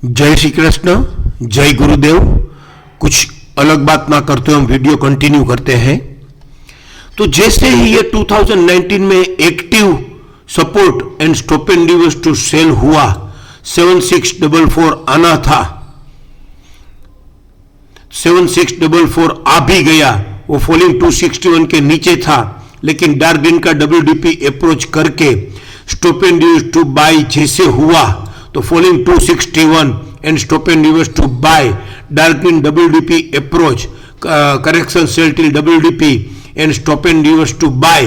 जय श्री कृष्ण, जय गुरुदेव। कुछ अलग बात ना करते हम वीडियो कंटिन्यू करते हैं। तो जैसे ही ये 2019 में active support and stop and reverse to sell हुआ, 7644 आना था, 7644 आ भी गया। वो फॉलिंग 261 के नीचे था, लेकिन डार्क ग्रीन का WDP अप्रोच करके stop and reverse to buy जैसे हुआ तो falling 261 and stop and reverse to buy, dark green WDP approach, correction sell till WDP and stop and reverse to buy,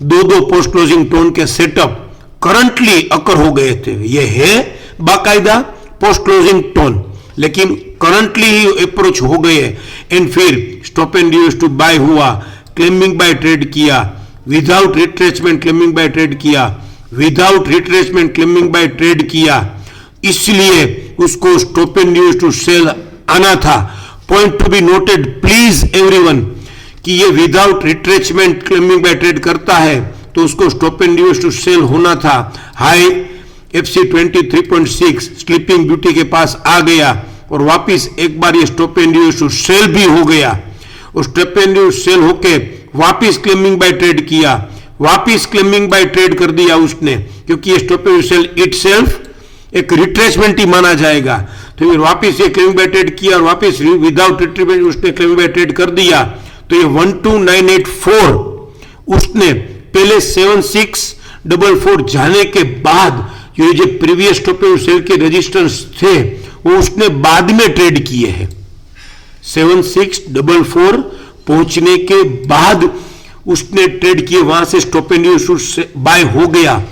दो पोस्ट क्लोजिंग टोन के setup currently occur हो गए थे। ये है बाकायदा पोस्ट क्लोजिंग टोन, लेकिन करंटली ही अप्रोच हो गए। एंड फिर stop and reverse to buy हुआ, क्लेमिंग बाय ट्रेड किया, without retracement claiming buy trade किया, without retracement claiming buy trade किया, इसलिए उसको stop and reverse to sell आना था। Point to be noted please everyone कि ये without retracement claiming buy trade करता है तो उसको stop and reverse to sell होना था। हाई FC 23.6 स्लीपिंग ब्यूटी के पास आ गया और वापिस एक बार ये stop and reverse to sell भी हो गया और स्टॉप एंड रिवर्स सेल होके वापिस क्लेमिंग बाय ट्रेड किया, वापिस क्लेमिंग बाय ट्रेड कर दिया उसने, क्योंकि ये स्टॉप एंड सेल इटसेल्फ एक रिट्रेसमेंट ही माना जाएगा। तो फिर वापिस ये क्लेमिंग बाय ट्रेड किया और वापिस विदाउट रिट्रेसमेंट उसने क्लेमिंग बाय ट्रेड कर दिया। तो ये 12984 उसने पहले 7644 जाने के बाद ये जो प्रीवियस स्टॉप एंड सेल के रेजिस्टेंस थे वो उसने बाद में ट्रेड किए हैं। 7644 पहुंचने के बाद उसने ट्रेड किए, वहां से स्टॉप एंड रिवर्स बाय हो गया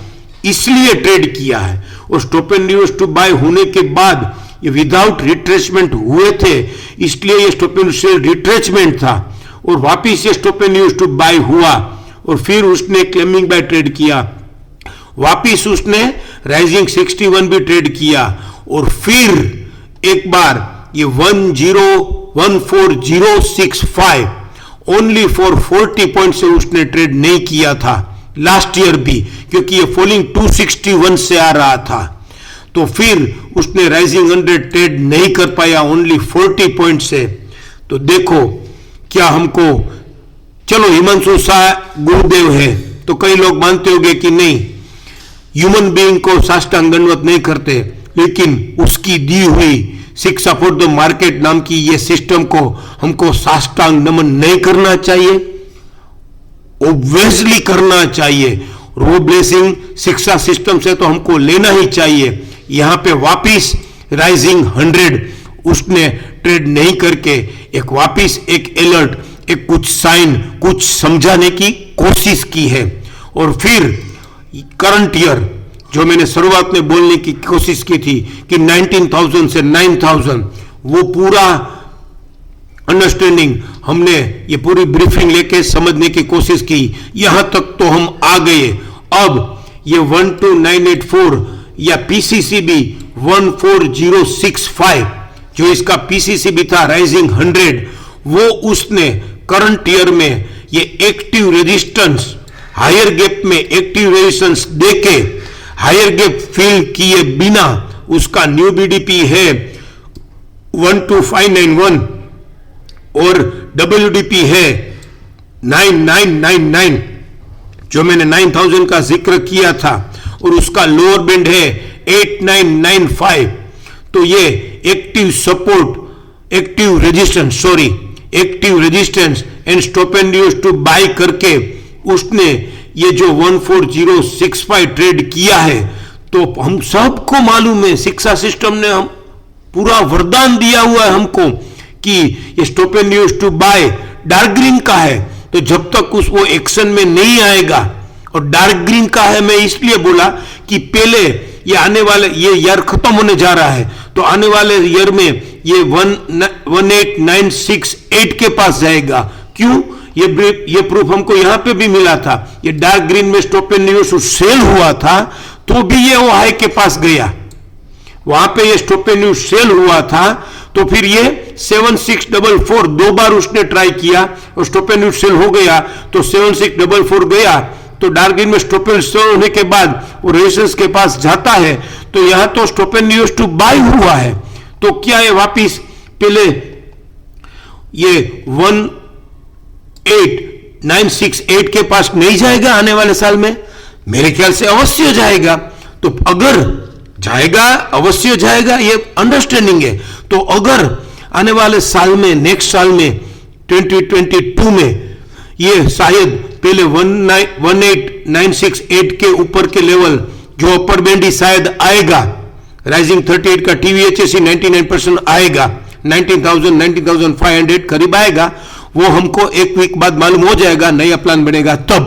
इसलिए ट्रेड किया है। और stop and reverse to buy होने के बाद ये विदाउट रिट्रेसमेंट हुए थे, इसलिए ये स्टॉप एंड सेल रिट्रेसमेंट था और वापिस ये stop and reverse to buy हुआ और फिर उसने क्लेमिंग बाय ट्रेड किया, वापिस उसने राइजिंग 61 भी ट्रेड किया और फिर एक बार ये 1014065 ओनली फॉर 40 पॉइंट से उसने ट्रेड नहीं किया था लास्ट ईयर भी, क्योंकि ये फॉलिंग 261 से आ रहा था। तो फिर उसने राइजिंग 100 ट्रेड नहीं कर पाया ओनली 40 पॉइंट से। तो देखो क्या हमको, चलो हिमांशु शाह गुरुदेव है तो कई लोग मानते होंगे कि नहीं, ह्यूमन बीइंग को साष्टांग दंडवत नहीं करते, लेकिन उसकी दी हुई शिक्षा फॉर द मार्केट नाम की ये सिस्टम को हमको साष्टांग नमन नहीं करना चाहिए, ऑब्वियसली करना चाहिए। वो ब्लेसिंग शिक्षा सिस्टम से तो हमको लेना ही चाहिए। यहां पे वापिस राइजिंग 100 उसने ट्रेड नहीं करके एक वापिस एक अलर्ट, एक कुछ साइन, कुछ समझाने की कोशिश की है। और फिर करंट ईयर जो मैंने शुरुआत में बोलने की कोशिश की थी कि 19,000 से 9,000, वो पूरा अंडरस्टैंडिंग हमने ये पूरी ब्रीफिंग लेके समझने की कोशिश की, यहां तक तो हम आ गए। अब ये 12984 या PCCB 14065 जो इसका PCCB था राइजिंग 100, वो उसने करंट ईयर में ये एक्टिव रेजिस्टेंस हायर गैप में एक्टिव रेजिस्टेंस देके हायर गैप फिल किए बिना उसका न्यू BDP है 12591 और WDP है 9999 जो मैंने 9000 का जिक्र किया था, और उसका लोअर बैंड है 8995। तो ये active support, active resistance and stop and reverse to buy करके उसने ये जो 14065 ट्रेड किया है। तो हम सबको मालूम है, शिक्षा सिस्टम ने हम पूरा वरदान दिया हुआ है हमको कि ये stop and reverse to buy dark green का है। तो जब तक वो एक्शन में नहीं आएगा, और डार्क ग्रीन का है मैं इसलिए बोला कि पहले ये आने वाले ये ईयर खत्म होने जा रहा है, तो आने वाले ईयर में ये 18968 के पास जाएगा। क्यों? ये प्रूफ हमको यहां पे भी मिला था। ये डार्क ग्रीन में स्टॉप एंड रिवर्स सेल हुआ था तो भी ये वो हाई के पास गया, वहां पे ये स्टॉप एंड रिवर्स सेल हुआ था। तो फिर ये 7644 दो बार उसने ट्राई किया और स्टॉप एंड रिवर्स सेल हो गया, तो 7644 गया। तो डार्क ग्रीन में स्टॉप एंड सेल होने के बाद वो रेजिस्टेंस के पास जाता है, तो यहां तो stop and reverse to buy हुआ है, तो क्या ये वापिस पहले ये 18968 के पास नहीं जाएगा आने वाले साल में? मेरे ख्याल से अवश्य जाएगा। तो अगर जाएगा, अवश्य जाएगा, ये अंडरस्टैंडिंग है। तो अगर आने वाले साल में, नेक्स्ट साल में 2022 में ये शायद पहले 18968 के ऊपर के लेवल जो अपर बैंड ही शायद आएगा, राइजिंग 38 का टीवीएचएसई 99% आएगा, 19,500 करीब आएगा, वो हमको एक वीक बाद मालूम हो जाएगा, नया प्लान बनेगा तब।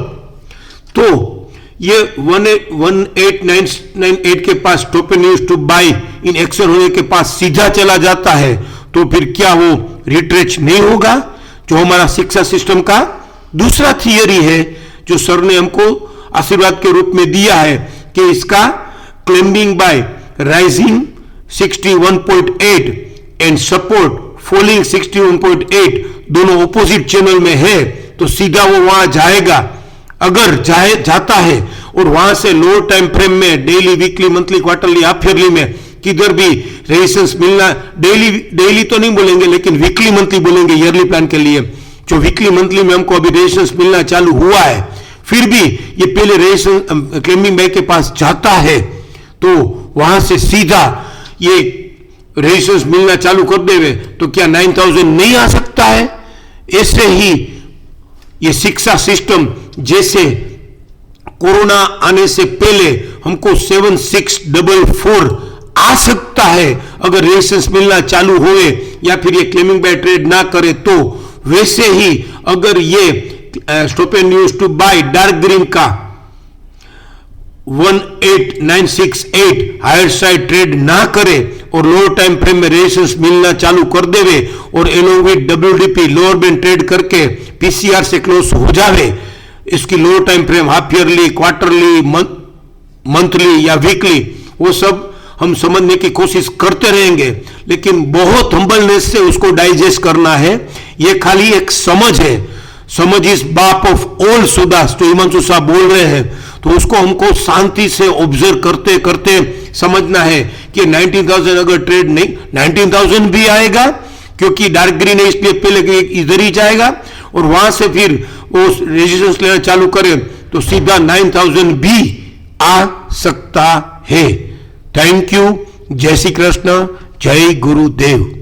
तो ये 18998 के पास stop and use to buy in action होने के पास सीधा चला जाता है, तो फिर क्या वो रिट्रेच नहीं होगा? जो हमारा शिक्षा सिस्टम का दूसरा थियरी है, जो सर ने हमको आशीर्वाद के रूप में दिया है कि इसका climbing bye rising 61.8 and support falling 61.8 दोनों ऑपोजिट चैनल में है, तो सीधा वो वहां जाएगा। अगर जाता है और वहां से लोअर टाइम फ्रेम में daily, weekly, monthly, quarterly, half yearly में किधर भी रेजिस्टेंस मिलना, डेली तो नहीं बोलेंगे, लेकिन वीकली, मंथली बोलेंगे ईयरली प्लान के लिए। जो वीकली, मंथली में हमको अभी रेजिस्टेंस मिलना चालू हुआ है, फिर भी ये पहले रेजिस्टेंस क्लाइंबिंग बैक के पास जाता है, तो वहां से सीधा ये रेजिस्टेंस मिलना चालू कर देवे, तो क्या 9000 नहीं आ सकता है? ऐसे ही ये शिक्षा सिस्टम, जैसे कोरोना आने से पहले हमको 7644 आ सकता है अगर रेजिस्टेंस मिलना चालू होए या फिर ये क्लेमिंग बाय ट्रेड ना करे, तो वैसे ही अगर ये stop and use to buy dark green का 18968 हायर साइड ट्रेड ना करे और लोअर टाइम फ्रेम में रेजिस्टेंस मिलना चालू कर देवे और along with WDP lower band trade करके पीसीआर से क्लोज हो जावे, इसकी lower time frame half yearly, quarterly, monthly या वीकली, वो सब हम समझने की कोशिश करते रहेंगे, लेकिन बहुत हम्बलनेस से उसको डाइजेस्ट करना है। ये खाली एक समझ है, समझ इज बाप ऑफ ऑल सुदास, तो हिमांशु साहब बोल रहे हैं, तो उसको हमको शांति से ऑब्जर्व करते करते समझना है कि 19,000 अगर ट्रेड नहीं, 19,000 भी आएगा, क्योंकि डार्क ग्रीन है इसलिए पहले इधर ही जाएगा और वहां से फिर वो रेजिस्टेंस लेना चालू करे तो सीधा 9,000 भी आ सकता है। Thank you. जय श्री कृष्ण, जय गुरुदेव।